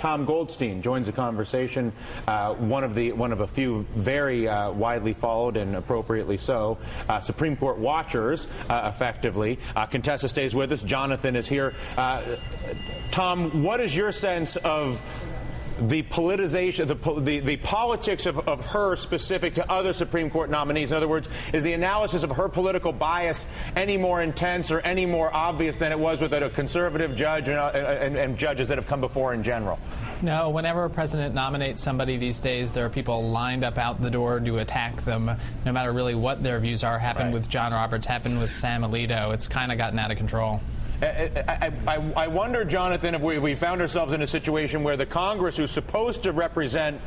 Tom Goldstein joins the conversation, one of a few very widely followed and appropriately so Supreme Court watchers, effectively. Contessa stays with us. Jonathan is here. Tom, what is your sense of the politicization, the politics of her specific to other Supreme Court nominees? In other words, is the analysis of her political bias any more intense or any more obvious than it was with a conservative judge and judges that have come before in general? No, whenever a president nominates somebody these days, there are people lined up out the door to attack them, no matter really what their views are. Happened with John Roberts, happened with Sam Alito. It's kind of gotten out of control. I wonder, Jonathan, if we found ourselves in a situation where the Congress, who's supposed to represent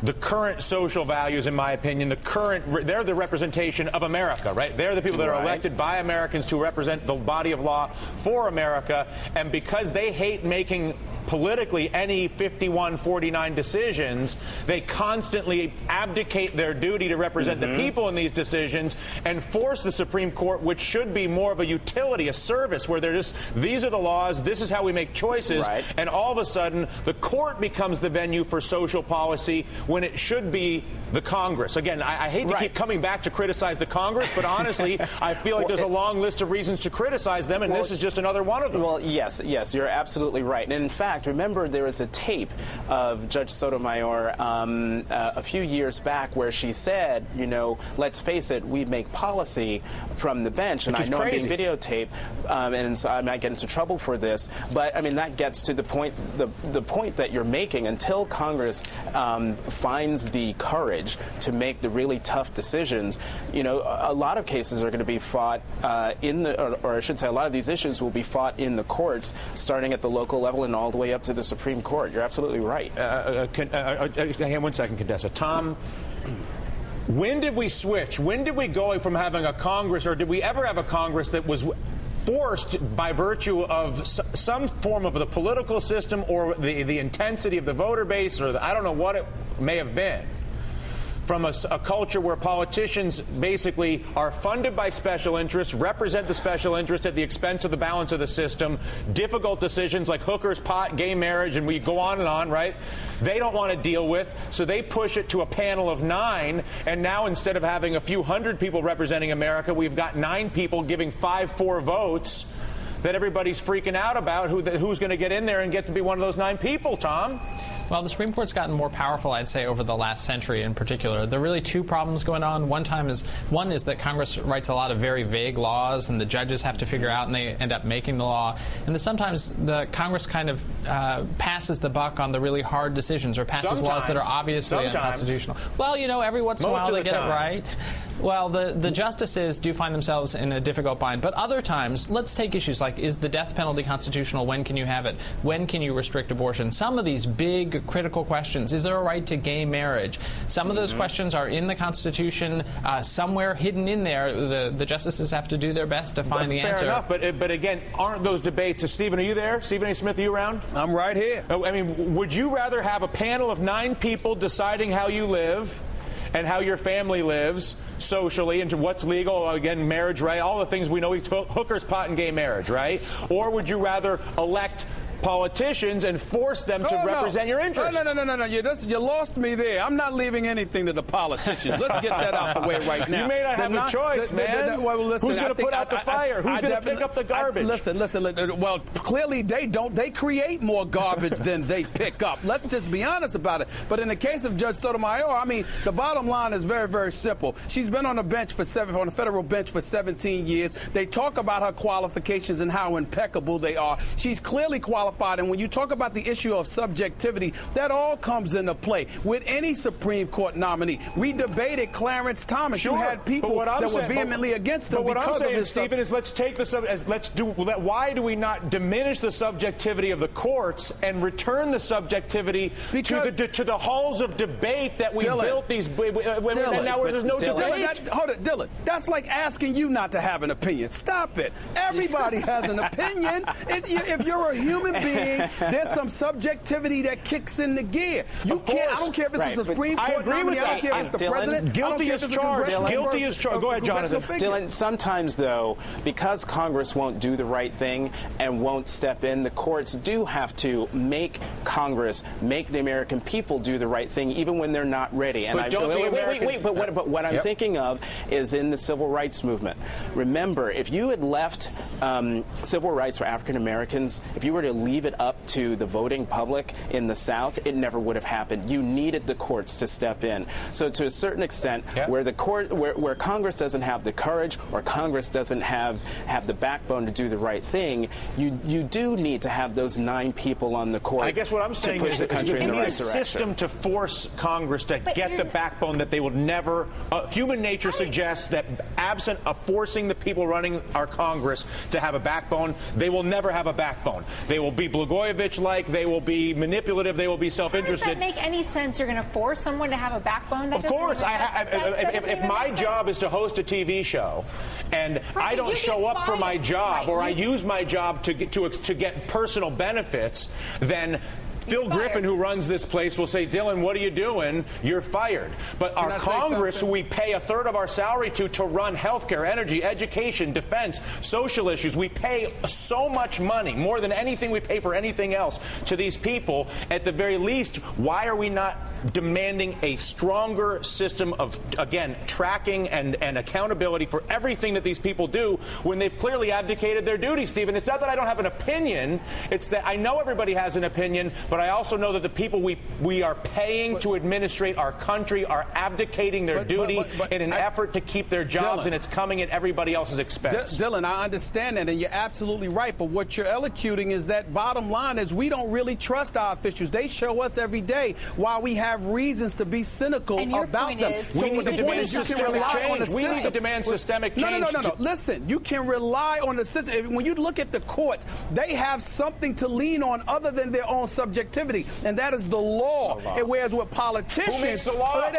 the current social values, in my opinion, they're the representation of America, right? They're the people that are elected by Americans to represent the body of law for America, and because they hate making politically any 51-49 decisions, they constantly abdicate their duty to represent the people in these decisions and force the Supreme Court, which should be more of a utility, a service, where they're just, these are the laws, this is how we make choices, and all of a sudden the court becomes the venue for social policy when it should be the Congress. Again, I hate to keep coming back to criticize the Congress, but honestly, I feel like there's a long list of reasons to criticize them, and this is just another one of them. Well, yes, you're absolutely right. And in fact, remember, there was a tape of Judge Sotomayor a few years back where she said, you know, let's face it, we make policy from the bench. And I know I'm being videotaped, and so I might get into trouble for this. But, I mean, that gets to the point, the point that you're making. Until Congress finds the courage to make the really tough decisions, you know, a lot of cases are going to be fought or I should say a lot of these issues will be fought in the courts, starting at the local level and all the way up to the Supreme Court. You're absolutely right. Hang on 1 second, Contessa. Tom, when did we switch? When did we go from having a Congress, or did we ever have a Congress that was forced by virtue of some form of the political system or the intensity of the voter base, or I don't know what it may have been, from a culture where politicians basically are funded by special interests, represent the special interest at the expense of the balance of the system, difficult decisions like hookers, pot, gay marriage, and we go on, right? They don't want to deal with, so they push it to a panel of 9, and now instead of having a few hundred people representing America, we've got 9 people giving 5-4 votes that everybody's freaking out about who's going to get in there and get to be one of those 9 people, Tom. Well, the Supreme Court's gotten more powerful, I'd say, over the last century in particular. There are really 2 problems going on. One is that Congress writes a lot of very vague laws, and the judges have to figure out, and they end up making the law. And then sometimes the Congress kind of passes the buck on the really hard decisions, or passes laws that are obviously unconstitutional. Well, you know, every once in a while they get it right. Well, the justices do find themselves in a difficult bind. But other times, let's take issues like, is the death penalty constitutional? When can you have it? When can you restrict abortion? Some of these big critical questions. Is there a right to gay marriage? Some of those questions are in the Constitution, somewhere hidden in there. The justices have to do their best to find the answer. Fair enough, but again, aren't those debates? Stephen, are you there? Stephen A. Smith, are you around? I'm right here. I mean, would you rather have a panel of 9 people deciding how you live and how your family lives socially, and what's legal, again, marriage, right, all the things we know, hookers, pot, and gay marriage, right? Or would you rather elect politicians and force them to represent your interests? No. You lost me there. I'm not leaving anything to the politicians. Let's get that out the way right now. You may not have a choice, man. Who's going to put out the fire? Who's going to pick up the garbage? Listen. Well, clearly they don't. They create more garbage than they pick up. Let's just be honest about it. But in the case of Judge Sotomayor, I mean, the bottom line is very, very simple. She's been on the bench on the federal bench for 17 years. They talk about her qualifications and how impeccable they are. She's clearly qualified. And when you talk about the issue of subjectivity, that all comes into play with any Supreme Court nominee. We debated Clarence Thomas. Sure, you had people that were vehemently against him. But what I'm saying, Stephen, is why do we not diminish the subjectivity of the courts and return the subjectivity to the halls of debate that we built these? And now there's no debate. Hold it, Dylan. That's like asking you not to have an opinion. Stop it. Everybody has an opinion. If you're a human being, there's some subjectivity that kicks in the gear. You can't. I don't care if it's the Supreme Court. I agree with that. I don't care if it's the president. Guilty as charged. Guilty as charged. Go ahead, Jonathan. Dylan, sometimes, though, because Congress won't do the right thing and won't step in, the courts do have to make Congress, make the American people do the right thing, even when they're not ready. And wait. But what I'm thinking of is in the civil rights movement. Remember, if you had left civil rights for African Americans, if you were to leave it up to the voting public in the South, it never would have happened. You needed the courts to step in. So to a certain extent, where the court, where Congress doesn't have the courage, or Congress doesn't have the backbone to do the right thing, you do need to have those 9 people on the court. I guess what I'm saying is the country in the right a system to force Congress to get the backbone that they will never. Human nature suggests that absent of forcing the people running our Congress to have a backbone, they will never have a backbone. They will be Blagojevich-like. They will be manipulative. They will be self-interested. How does that make any sense? You're going to force someone to have a backbone? Of course. If my job is to host a TV show and I don't show up for my job, or I use my job to get personal benefits, then Phil Griffin, who runs this place, will say, Dylan, what are you doing? You're fired. But our Congress, who we pay a third of our salary to run healthcare, energy, education, defense, social issues, we pay so much money, more than anything we pay for anything else, to these people. At the very least, why are we not demanding a stronger system of, again, tracking and accountability for everything that these people do when they've clearly abdicated their duty, Stephen? It's not that I don't have an opinion. It's that I know everybody has an opinion, but I also know that the people we are paying to administrate our country are abdicating their duty in an effort to keep their jobs, Dylan, and it's coming at everybody else's expense. Dylan, I understand that, and you're absolutely right, but what you're elocuting is that bottom line is we don't really trust our officials. They show us every day why we have reasons to be cynical about them. We need to demand systemic change. We need to demand systemic change. No. Listen, you can rely on the system. When you look at the courts, they have something to lean on other than their own subjectivity, and that is the law. And whereas with politicians, who makes the law?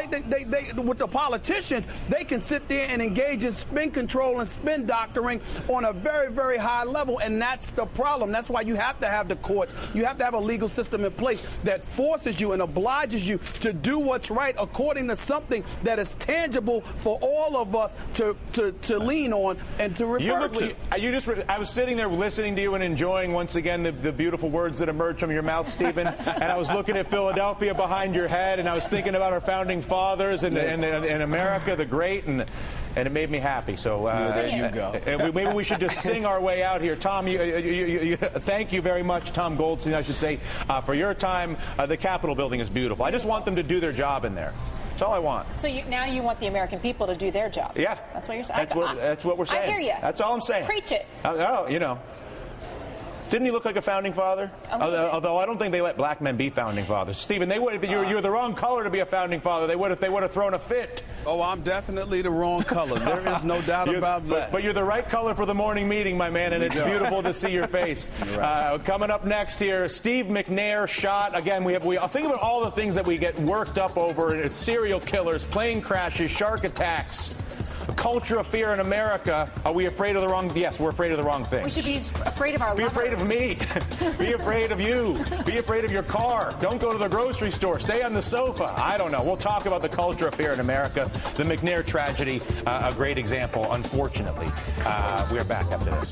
With the politicians, they can sit there and engage in spin control and spin doctoring on a very, very high level, and that's the problem. That's why you have to have the courts. You have to have a legal system in place that forces you and obliges you to do what's right according to something that is tangible for all of us to lean on and to refer to. I was sitting there listening to you and enjoying once again the beautiful words that emerged from your mouth, Stephen. And I was looking at Philadelphia behind your head, and I was thinking about our founding fathers and America the Great, and it made me happy. So there you go. Maybe we should just sing our way out here. Tom, thank you very much, Tom Goldstein, I should say, for your time. The Capitol building is beautiful. I just want them to do their job in there. That's all I want. So now you want the American people to do their job. Yeah. That's what you're saying. That's what we're saying. I hear you. That's all I'm saying. Preach it. Didn't he look like a founding father? Although I don't think they let black men be founding fathers. Stephen, they would. You're the wrong color to be a founding father. They would have thrown a fit. Oh, I'm definitely the wrong color. There is no doubt about that. But you're the right color for the morning meeting, my man, and it's beautiful to see your face. Right. Coming up next here, Steve McNair shot. Again, we think about all the things that we get worked up over: serial killers, plane crashes, shark attacks. A culture of fear in America. Are we afraid of the wrong? Yes, we're afraid of the wrong thing. We should be afraid of our Be lovers. afraid of me. Be afraid of you. Be afraid of your car. Don't go to the grocery store. Stay on the sofa. I don't know. We'll talk about the culture of fear in America. The McNair tragedy, a great example, unfortunately. We are back after this.